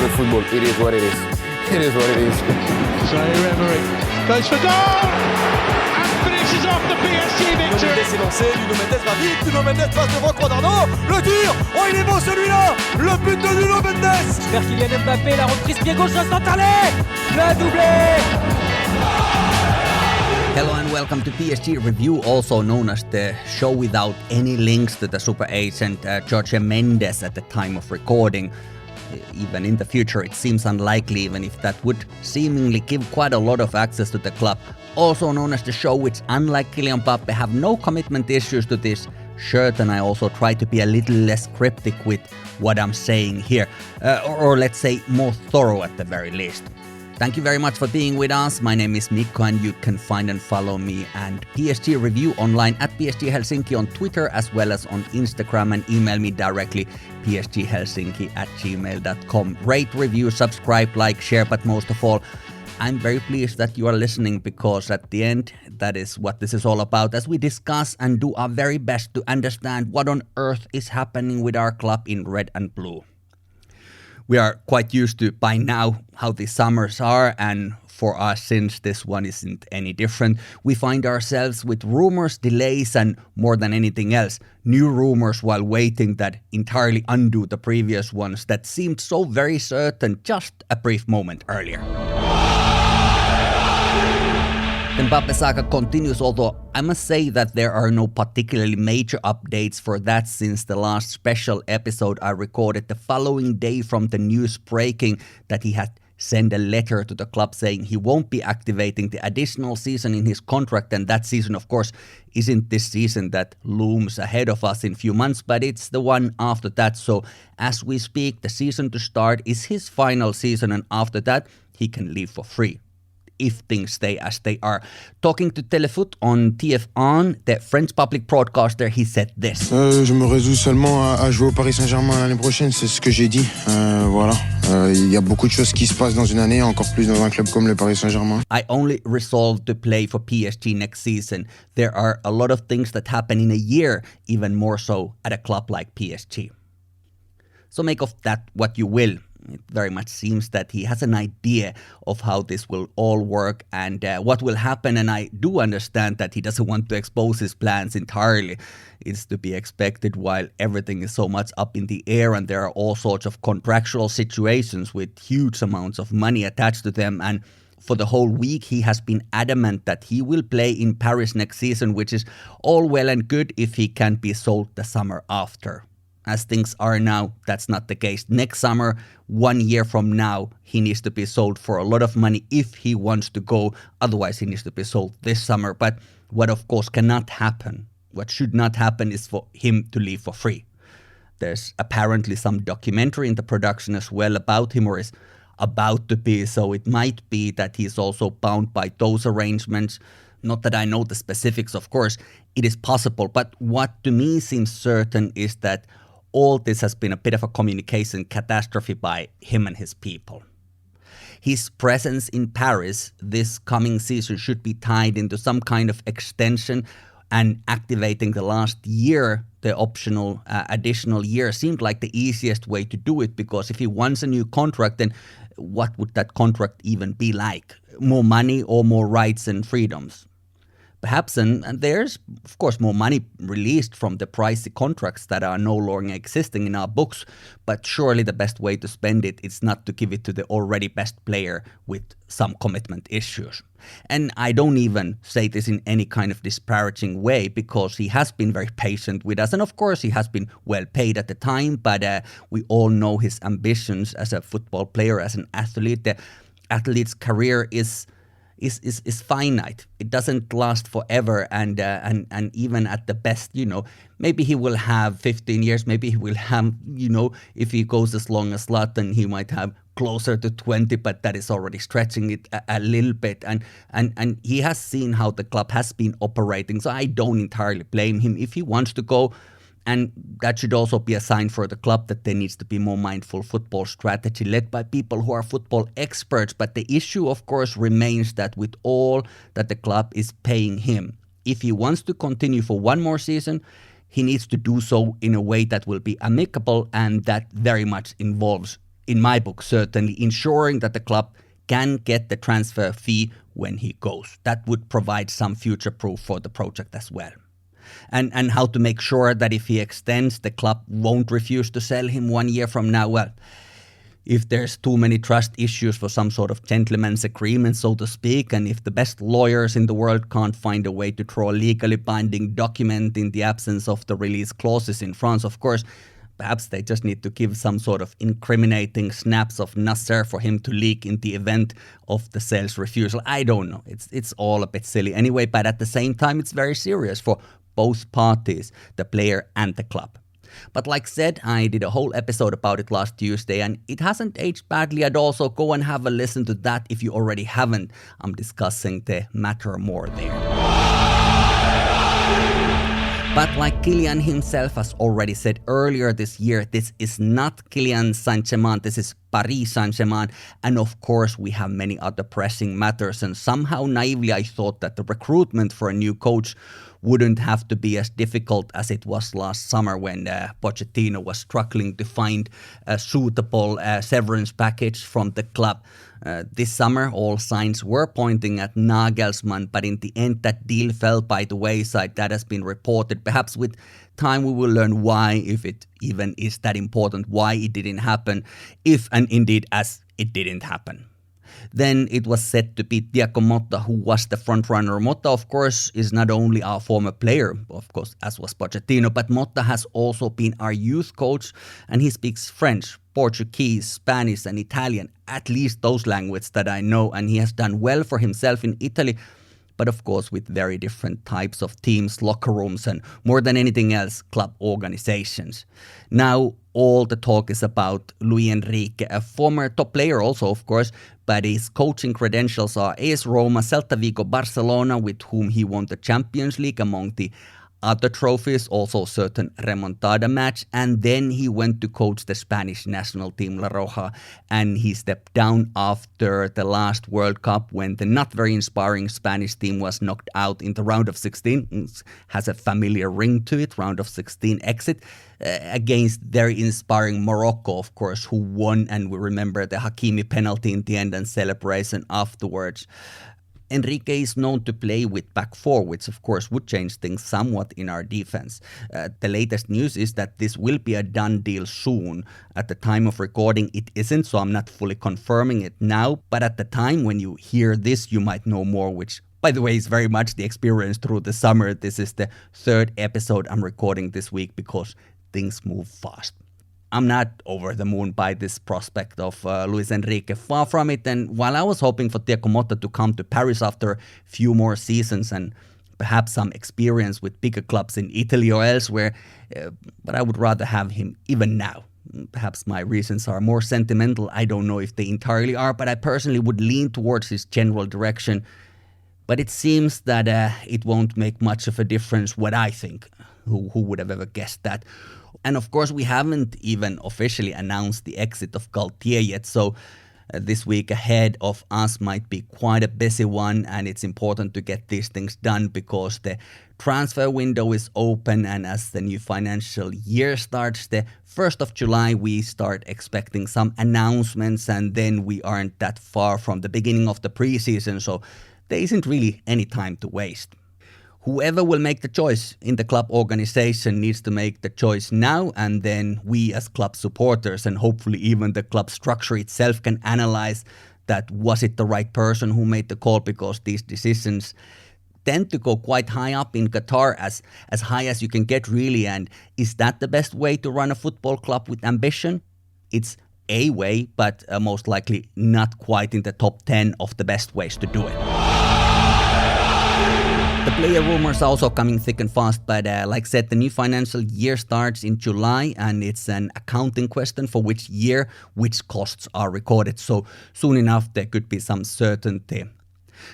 the football. It is what it is. It is what it is. Emery goes for goal and finishes off the PSG victory. Nuno Mendes est lancé, Nuno Mendes va vite, Nuno Mendes passe devant Quadrado, le tir, oh il est beau celui-là, le but de Nuno Mendes. Vers Kylian Mbappé, la reprise pied gauche instantanée, le doublé. Hello and welcome to PSG Review, also known as the show without any links to the super agent Jorge Mendes at the time of recording. Even in the future, it seems unlikely, even if that would seemingly give quite a lot of access to the club. Also known as the show which, unlike Kylian Mbappé, have no commitment issues to this shirt, and I also try to be a little less cryptic with what I'm saying here, or let's say more thorough at the very least. Thank you very much for being with us. My name is Mikko and you can find and follow me and PSG Review online at PSG Helsinki on Twitter as well as on Instagram, and email me directly psghelsinki@gmail.com. Rate, review, subscribe, like, share, but most of all, I'm very pleased that you are listening, because at the end, that is what this is all about, as we discuss and do our very best to understand what on earth is happening with our club in red and blue. We are quite used to by now how the summers are, and for us, since this one isn't any different, we find ourselves with rumors, delays, and more than anything else, new rumors while waiting that entirely undo the previous ones that seemed so very certain just a brief moment earlier. The Mbappé saga continues, although I must say that there are no particularly major updates for that, since the last special episode I recorded the following day from the news breaking that he had sent a letter to the club saying he won't be activating the additional season in his contract, and that season of course isn't this season that looms ahead of us in a few months, but it's the one after that. So as we speak, the season to start is his final season, and after that he can leave for free, if things stay as they are. Talking to Téléfoot on TF1, the French public broadcaster, he said this. Je me résous seulement à jouer au Paris Saint-Germain l'année prochaine, c'est ce que j'ai dit. Voilà. Il y a beaucoup de choses qui se passent dans une année, encore plus dans un club comme le Paris Saint-Germain. I only resolved to play for PSG next season. There are a lot of things that happen in a year, even more so at a club like PSG. So make of that what you will. It very much seems that he has an idea of how this will all work and what will happen, and I do understand that he doesn't want to expose his plans entirely. It's to be expected while everything is so much up in the air and there are all sorts of contractual situations with huge amounts of money attached to them, and for the whole week he has been adamant that he will play in Paris next season, which is all well and good if he can be sold the summer after. As things are now, that's not the case. Next summer, 1 year from now, he needs to be sold for a lot of money if he wants to go. Otherwise, he needs to be sold this summer. But what of course cannot happen, what should not happen, is for him to leave for free. There's apparently some documentary in the production as well about him, or is about to be, so it might be that he's also bound by those arrangements. Not that I know the specifics, of course, it is possible. But what to me seems certain is that all this has been a bit of a communication catastrophe by him and his people. His presence in Paris this coming season should be tied into some kind of extension, and activating the last year, the optional additional year, seemed like the easiest way to do it, because if he wants a new contract, then what would that contract even be like? More money or more rights and freedoms? Perhaps, and there's of course more money released from the pricey contracts that are no longer existing in our books, but surely the best way to spend it is not to give it to the already best player with some commitment issues. And I don't even say this in any kind of disparaging way, because he has been very patient with us, and of course he has been well paid at the time, but we all know his ambitions as a football player, as an athlete. The athlete's career is finite. It doesn't last forever, and even at the best, maybe he will have 15 years, maybe he will have, if he goes as long as Zlatan, he might have closer to 20, but that is already stretching it a little bit, and he has seen how the club has been operating, so I don't entirely blame him if he wants to go. And that should also be a sign for the club that there needs to be more mindful football strategy led by people who are football experts. But the issue, of course, remains that with all that the club is paying him, if he wants to continue for one more season, he needs to do so in a way that will be amicable, and that very much involves in my book, certainly ensuring that the club can get the transfer fee when he goes. That would provide some future proof for the project as well. And how to make sure that if he extends, the club won't refuse to sell him 1 year from now. Well, if there's too many trust issues for some sort of gentleman's agreement, so to speak, and if the best lawyers in the world can't find a way to draw a legally binding document in the absence of the release clauses in France, of course, perhaps they just need to give some sort of incriminating snaps of Nasser for him to leak in the event of the sales refusal. I don't know. It's all a bit silly anyway, but at the same time, it's very serious for both parties, the player and the club. But like said, I did a whole episode about it last Tuesday and it hasn't aged badly at all, so go and have a listen to that if you already haven't. I'm discussing the matter more there. But like Kylian himself has already said earlier this year, this is not Kylian Saint-Germain, this is Paris Saint-Germain. And of course, we have many other pressing matters. And somehow naively, I thought that the recruitment for a new coach wouldn't have to be as difficult as it was last summer when Pochettino was struggling to find a suitable severance package from the club. This summer, all signs were pointing at Nagelsmann, but in the end, that deal fell by the wayside. That has been reported. Perhaps with time, we will learn why, if it even is that important, why it didn't happen, if and indeed as it didn't happen. Then it was said to be Thiago Motta who was the frontrunner. Motta, of course, is not only our former player, of course, as was Pochettino, but Motta has also been our youth coach, and he speaks French, Portuguese, Spanish, and Italian, at least those languages that I know, and he has done well for himself in Italy, but of course with very different types of teams, locker rooms, and more than anything else, club organizations. Now, all the talk is about Luis Enrique, a former top player also, of course, but his coaching credentials are AS Roma, Celta Vigo, Barcelona, with whom he won the Champions League among the other trophies, also certain remontada match, and then he went to coach the Spanish national team La Roja, and he stepped down after the last World Cup when the not very inspiring Spanish team was knocked out in the round of 16. It has a familiar ring to it, round of 16 exit, against very inspiring Morocco, of course, who won, and we remember the Hakimi penalty in the end and celebration afterwards. Enrique is known to play with back four, which of course would change things somewhat in our defense. The latest news is that this will be a done deal soon. At the time of recording, it isn't, so I'm not fully confirming it now. But at the time when you hear this, you might know more, which, by the way, is very much the experience through the summer. This is the third episode I'm recording this week because things move fast. I'm not over the moon by this prospect of Luis Enrique, far from it. And while I was hoping for Thiago Motta to come to Paris after a few more seasons and perhaps some experience with bigger clubs in Italy or elsewhere, but I would rather have him even now. Perhaps my reasons are more sentimental. I don't know if they entirely are, but I personally would lean towards his general direction. But it seems that it won't make much of a difference what I think. Who would have ever guessed that? And of course, we haven't even officially announced the exit of Galtier yet, so this week ahead of us might be quite a busy one, and it's important to get these things done because the transfer window is open, and as the new financial year starts, the 1st of July, we start expecting some announcements, and then we aren't that far from the beginning of the preseason, so there isn't really any time to waste. Whoever will make the choice in the club organization needs to make the choice now, and then we as club supporters and hopefully even the club structure itself can analyze that was it the right person who made the call, because these decisions tend to go quite high up in Qatar, as high as you can get really, and is that the best way to run a football club with ambition? It's a way, but most likely not quite in the top 10 of the best ways to do it. The player rumors are also coming thick and fast, but like I said, the new financial year starts in July, and it's an accounting question for which year, which costs are recorded. So soon enough, there could be some certainty.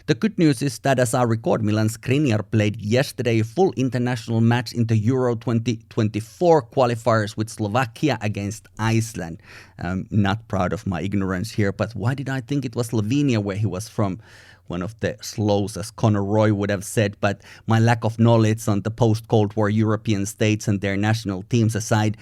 The good news is that as I record, Milan Skriniar played yesterday a full international match in the Euro 2024 qualifiers with Slovakia against Iceland. I'm not proud of my ignorance here, but why did I think it was Slovenia where he was from? One of the slows, as Conor Roy would have said, but my lack of knowledge on the post-Cold War European states and their national teams aside,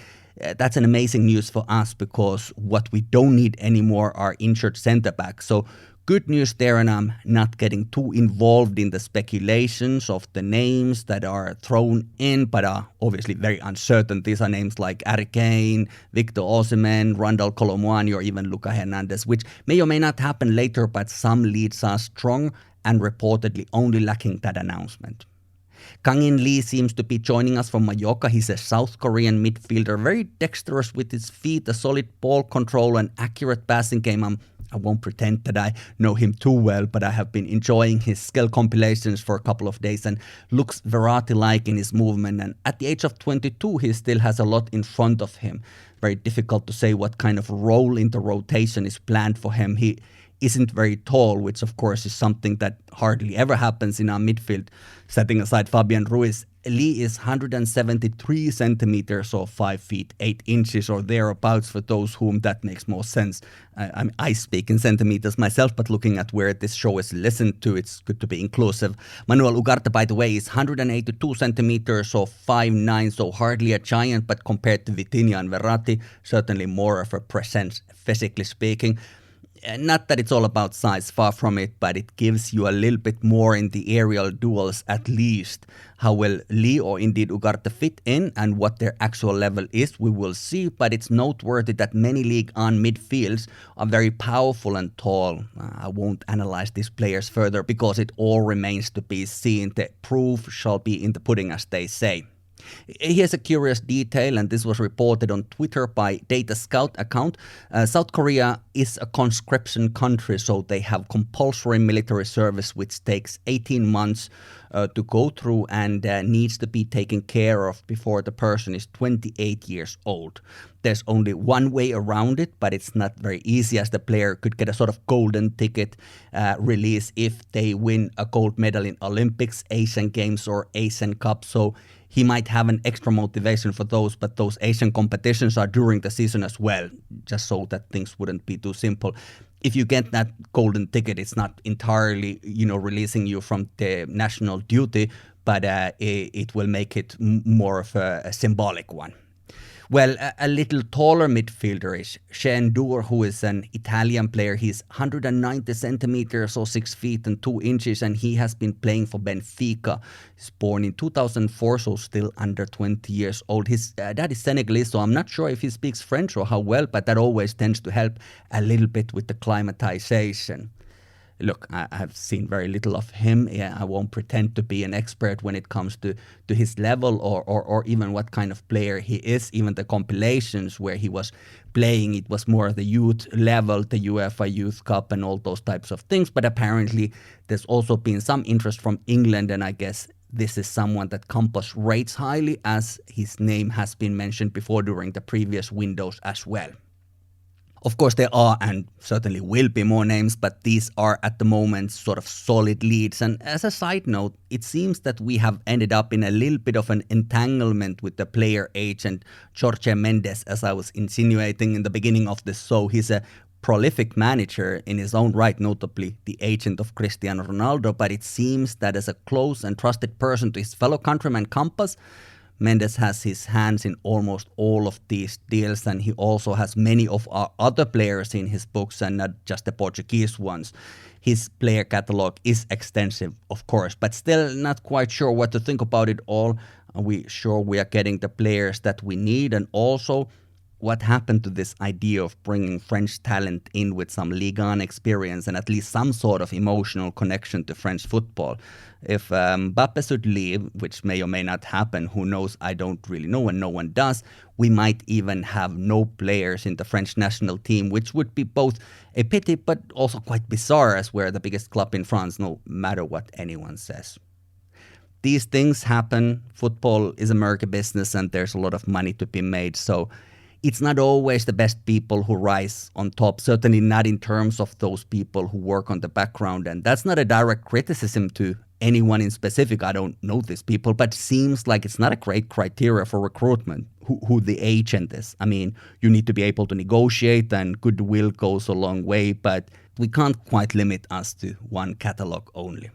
That's an amazing news for us because what we don't need anymore are injured centre backs. So good news there, and I'm not getting too involved in the speculations of the names that are thrown in, but are obviously very uncertain. These are names like Enrique, Victor Osimhen, Randall Colomwani, or even Luka Hernandez, which may or may not happen later, but some leads are strong and reportedly only lacking that announcement. Kangin Lee seems to be joining us from Mallorca. He's a South Korean midfielder, very dexterous with his feet, a solid ball control and accurate passing game. I won't pretend that I know him too well, but I have been enjoying his skill compilations for a couple of days and looks Verratti-like in his movement. And at the age of 22, he still has a lot in front of him. Very difficult to say what kind of role in the rotation is planned for him. He isn't very tall, which of course is something that hardly ever happens in our midfield. Setting aside Fabian Ruiz, Lee is 173 centimeters or 5 feet 8 inches or thereabouts for those whom that makes more sense. I speak in centimeters myself, but looking at where this show is listened to, it's good to be inclusive. Manuel Ugarte, by the way, is 182 centimeters or 5'9", so hardly a giant, but compared to Vitinha and Verratti, certainly more of a presence, physically speaking. Not that it's all about size, far from it, but it gives you a little bit more in the aerial duels at least. How will Lee or indeed Ugarte fit in and what their actual level is, we will see, but it's noteworthy that many League One midfields are very powerful and tall. I won't analyze these players further because it all remains to be seen. The proof shall be in the pudding, as they say. Here's a curious detail, and this was reported on Twitter by Data Scout account. South Korea is a conscription country, so they have compulsory military service, which takes 18 months to go through and needs to be taken care of before the person is 28 years old. There's only one way around it, but it's not very easy, as the player could get a sort of golden ticket release if they win a gold medal in Olympics, Asian Games or Asian Cup. So he might have an extra motivation for those, but those Asian competitions are during the season as well, just so that things wouldn't be too simple. If you get that golden ticket, it's not entirely, releasing you from the national duty, but it will make it more of a symbolic one. Well, a little taller midfielder is Shendur, who is an Italian player. He's 190 centimeters or 6 feet and 2 inches, and he has been playing for Benfica. He's born in 2004, so still under 20 years old. His dad is Senegalese, so I'm not sure if he speaks French or how well, but that always tends to help a little bit with the climatization. Look, I've seen very little of him. I won't pretend to be an expert when it comes to his level or even what kind of player he is. Even the compilations where he was playing, it was more the youth level, the UEFA Youth Cup and all those types of things. But apparently there's also been some interest from England, and I guess this is someone that Campos rates highly, as his name has been mentioned before during the previous windows as well. Of course, there are and certainly will be more names, but these are at the moment sort of solid leads. And as a side note, it seems that we have ended up in a little bit of an entanglement with the player agent Jorge Mendes, as I was insinuating in the beginning of this show. He's a prolific manager in his own right, notably the agent of Cristiano Ronaldo, but it seems that as a close and trusted person to his fellow countryman Campos, Mendes has his hands in almost all of these deals, and he also has many of our other players in his books and not just the Portuguese ones. His player catalog is extensive, of course, but still not quite sure what to think about it all. Are we sure we are getting the players that we need? And also, what happened to this idea of bringing French talent in with some Ligue 1 experience and at least some sort of emotional connection to French football? If Mbappé should leave, which may or may not happen, who knows, I don't really know and no one does, we might even have no players in the French national team, which would be both a pity but also quite bizarre, as we're the biggest club in France, no matter what anyone says. These things happen. Football is a murky business and there's a lot of money to be made, so it's not always the best people who rise on top, certainly not in terms of those people who work on the background. And that's not a direct criticism to anyone in specific. I don't know these people, but seems like it's not a great criteria for recruitment, who the agent is. I mean, you need to be able to negotiate, and goodwill goes a long way, but we can't quite limit us to one catalog only.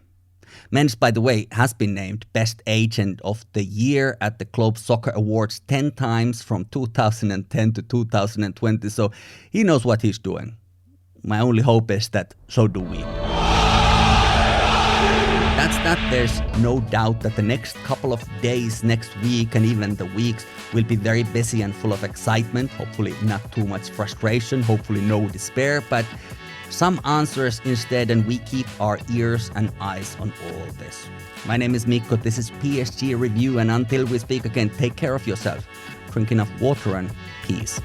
Men's, by the way, has been named Best Agent of the Year at the Globe Soccer Awards 10 times from 2010 to 2020, so he knows what he's doing. My only hope is that so do we. That's that. There's no doubt that the next couple of days, next week, and even the weeks will be very busy and full of excitement. Hopefully not too much frustration, hopefully no despair, but some answers instead, and we keep our ears and eyes on all this. My name is Mikko, this is PSG Review, and until we speak again, take care of yourself, drink enough water, and peace.